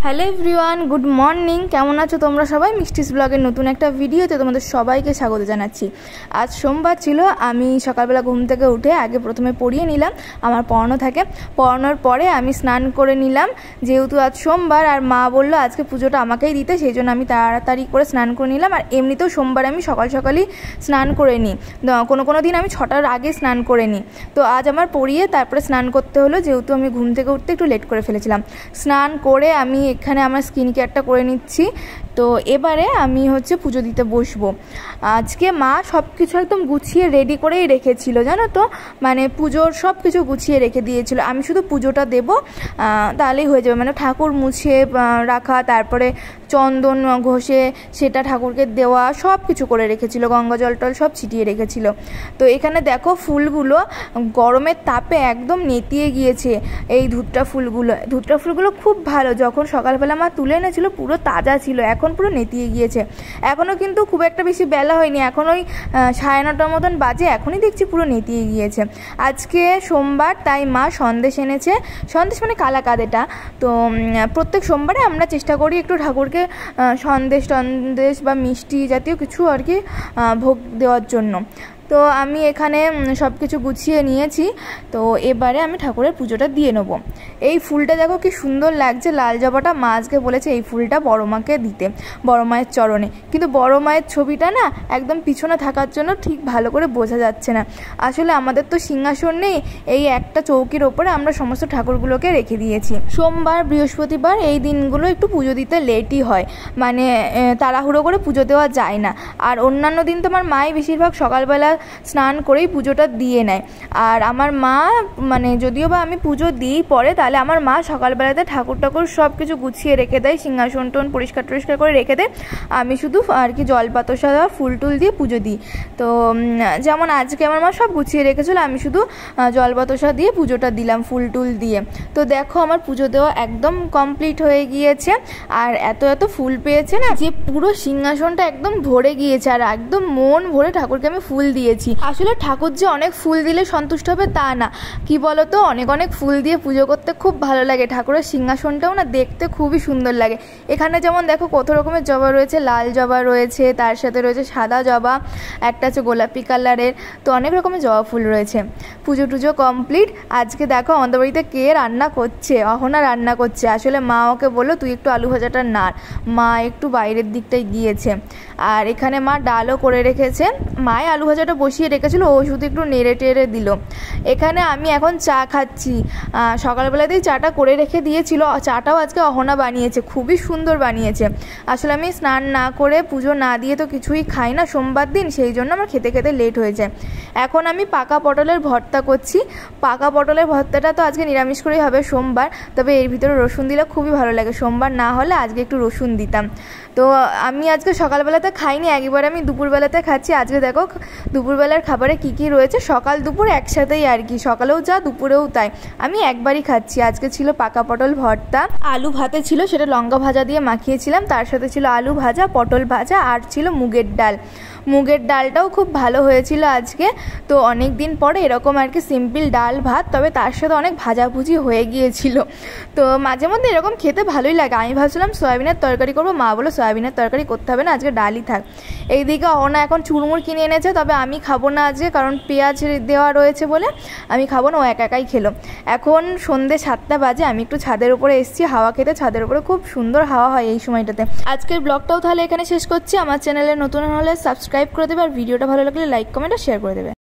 Hello everyone, good morning. কেমন আছো তোমরা সবাই? মিষ্টিস ব্লগের নতুন একটা ভিডিওতে তোমাদের সবাইকে স্বাগত জানাচ্ছি। আজ সোমবার ছিল। আমি সকালবেলা ঘুম থেকে উঠে আগে প্রথমে পড়িয়ে নিলাম, আমার পড়ানো থাকে। পড়ানোর পরে আমি স্নান করে নিলাম, যেহেতু আজ সোমবার আর মা বললো আজকে পুজোটা আমাকেই দিতে, সেই জন্য আমি তাড়াতাড়ি করে স্নান করে নিলাম। আর এমনিতেও সোমবার আমি সকাল সকালই স্নান করে নিই, কোনো দিন আমি 6টার আগে স্নান করে নিই। তো আজ আমার পড়িয়ে তারপরে স্নান করতে হলো, যেহেতু আমি ঘুম থেকে উঠতে একটু লেট করে ফেলেছিলাম। স্নান করে আমি এখানে আমার স্কিন কেয়ারটা করে নিচ্ছি। তো এবারে আমি পুজো দিতে বসবো। আজকে মা সব কিছু একদম গুছিয়ে রেডি করেই রেখেছিল, জানো তো, মানে পুজোর সব কিছু গুছিয়ে রেখে দিয়েছিল। আমি শুধু পুজোটা দেবো, তাহলেই হয়ে যাবে। মানে ঠাকুর মুছে রাখা, তারপরে চন্দন ঘষে সেটা ঠাকুরকে দেওয়া, সব কিছু করে রেখেছিল। গঙ্গা জল টল সব ছিটিয়ে রেখেছিল। তো এখানে দেখো ফুলগুলো গরমের তাপে একদম নেতিয়ে গিয়েছে। এই ধুতরা ফুলগুলো খুব ভালো। যখন সকালবেলা মা তুলে এনেছিল পুরো তাজা ছিল, এখন পুরো নেতিয়ে গিয়েছে। এখনও কিন্তু খুব একটা বেশি বেলা হয়নি, এখন ওই 9:30 মতন বাজে, এখনই দেখছি পুরো নেতিয়ে গিয়েছে। আজকে সোমবার, তাই মা সন্দেশ এনেছে। সন্দেশ মানে কালাকাঁদেটা। তো প্রত্যেক সোমবারে আমরা চেষ্টা করি একটু ঠাকুরকে সন্দেশ বা মিষ্টি জাতীয় কিছু আর কি ভোগ দেওয়ার জন্য। তো আমি এখানে সব কিছু গুছিয়ে নিয়েছি। তো এবারে আমি ঠাকুরের পুজোটা দিয়ে নেবো। এই ফুলটা দেখো কি সুন্দর লাগছে, লাল জবাটা। মা আজকে বলেছে এই ফুলটা বড় মাকে দিতে, বড় মায়ের চরণে। কিন্তু বড় মায়ের ছবিটা না একদম পিছনে থাকার জন্য ঠিক ভালো করে বোঝা যাচ্ছে না। আসলে আমাদের তো সিংহাসন নেই, এই একটা চৌকির ওপরে আমরা সমস্ত ঠাকুরগুলোকে রেখে দিয়েছি। সোমবার, বৃহস্পতিবার এই দিনগুলো একটু পুজো দিতে লেটই হয়, মানে তাড়াহুড়ো করে পুজো দেওয়া যায় না। আর অন্যান্য দিন তো আমার মাই বেশিরভাগ সকালবেলা স্নান করেই পুজোটা দিয়ে নেয়। আর আমার মা, মানে যদিও বা আমি পুজো দিই পরে, তাহলে আমার মা সকালবেলাতে ঠাকুর সব কিছু গুছিয়ে রেখে দেয়, সিংহাসন টোন পরিষ্কার করে রেখে দেয়। আমি শুধু আর কি জল পাতসা ফুল টুল দিয়ে পুজো দিই। তো যেমন আজকে আমার মা সব গুছিয়ে রেখেছিল, আমি শুধু জল পাতসা দিয়ে পুজোটা দিলাম ফুল টুল দিয়ে। তো দেখো আমার পুজো দেওয়া একদম কমপ্লিট হয়ে গিয়েছে। আর এত ফুল পেয়েছে না যে পুরো সিংহাসনটা একদম ভরে গিয়েছে। আর একদম মন ভরে ঠাকুরকে আমি ফুল দিয়েছি। আসলে ঠাকুর যে অনেক ফুল দিলে সন্তুষ্ট হবে তা না, কি বলতো, অনেক ফুল দিয়ে পুজো করতে খুব ভালো লাগে। ঠাকুরের সিংহাসনটাও না দেখতে খুবই সুন্দর লাগে। এখানে যেমন দেখো কত রকমের জবা রয়েছে, লাল জবা রয়েছে, তার সাথে রয়েছে সাদা জবা, একটা আছে গোলাপি কালারের। তো অনেক রকমের জবা ফুল রয়েছে। পুজো টুজো কমপ্লিট। আজকে দেখো আমাদের বাড়িতে কে রান্না করছে, অহনা রান্না করছে। আসলে মা ওকে বললো তুই একটু আলু ভাজাটা নাড়, মা একটু বাইরের দিকটায় গিয়েছে। আর এখানে মা ডালও করে রেখেছে। মায় আলু ভাজাটা বসিয়ে রেখেছিল, ও শুধু একটু নেড়ে টেড়ে দিল। এখানে আমি এখন চা খাচ্ছি। সকালবেলাতেই চাটা করে রেখে দিয়েছিল। চাটাও আজকে অহনা বানিয়েছে, খুবই সুন্দর বানিয়েছে। আসলে আমি স্নান না করে পুজো না দিয়ে তো কিছুই খাই না সোমবার দিন, সেই জন্য আমার খেতে লেট হয়ে যায়। এখন আমি পাকা পটলের ভর্তা করছি। পাকা পটলের ভর্তাটা তো আজকে নিরামিষ করেই হবে সোমবার, তবে এর ভিতরে রসুন দিলে খুবই ভালো লাগে। সোমবার না হলে আজকে একটু রসুন দিতাম। তো আমি আজকে সকালবেলাতে খাইনি, একবারে আমি দুপুরবেলাতে খাচ্ছি। আজকে দেখো দুপুরবেলার খাবারে কি রয়েছে, সকাল দুপুর একসাথেই আর কি, সকালেও যা দুপুরেও তাই। আমি একবারই খাচ্ছি। আজকে ছিল পাকা পটল ভর্তা, আলু ভাতে ছিল, সেটা লঙ্কা ভাজা দিয়ে মাখিয়েছিলাম। তার সাথে ছিল আলু ভাজা, পটল ভাজা, আর ছিল মুগের ডাল। মুগের ডালটাও খুব ভালো হয়েছিল আজকে। তো অনেক দিন পরে এরকম আর কি সিম্পল ডাল ভাত, তবে তার সাথে অনেক ভাজাভুজি হয়ে গিয়েছিল। তো মাঝে মধ্যে এরকম খেতে ভালোই লাগে। আমি ভাবছিলাম সয়াবিনের তরকারি করবো, মা বলো সয়াবিনের তরকারি করতে হবে না, আজকে ডালই থাক। এইদিকে অহনা এখন চুরমুর কিনে এনেছে, তবে আমি খাবো না আজকে, কারণ পেঁয়াজ দেওয়া রয়েছে বলে আমি খাবো না, ও একাই খেলো। এখন সন্ধ্যে 7টা বাজে, আমি একটু ছাদের উপরে এসেছি হাওয়া খেতে। ছাদের উপরে খুব সুন্দর হাওয়া হয় এই সময়টাতে। আজকের ব্লগটাও তাহলে এখানে শেষ করছি। আমার চ্যানেলে নতুন হলে সাবস্ক্রাইব করে দেবে, আর ভিডিওটা ভালো লাগলে লাইক, কমেন্ট আর শেয়ার করে দেবে।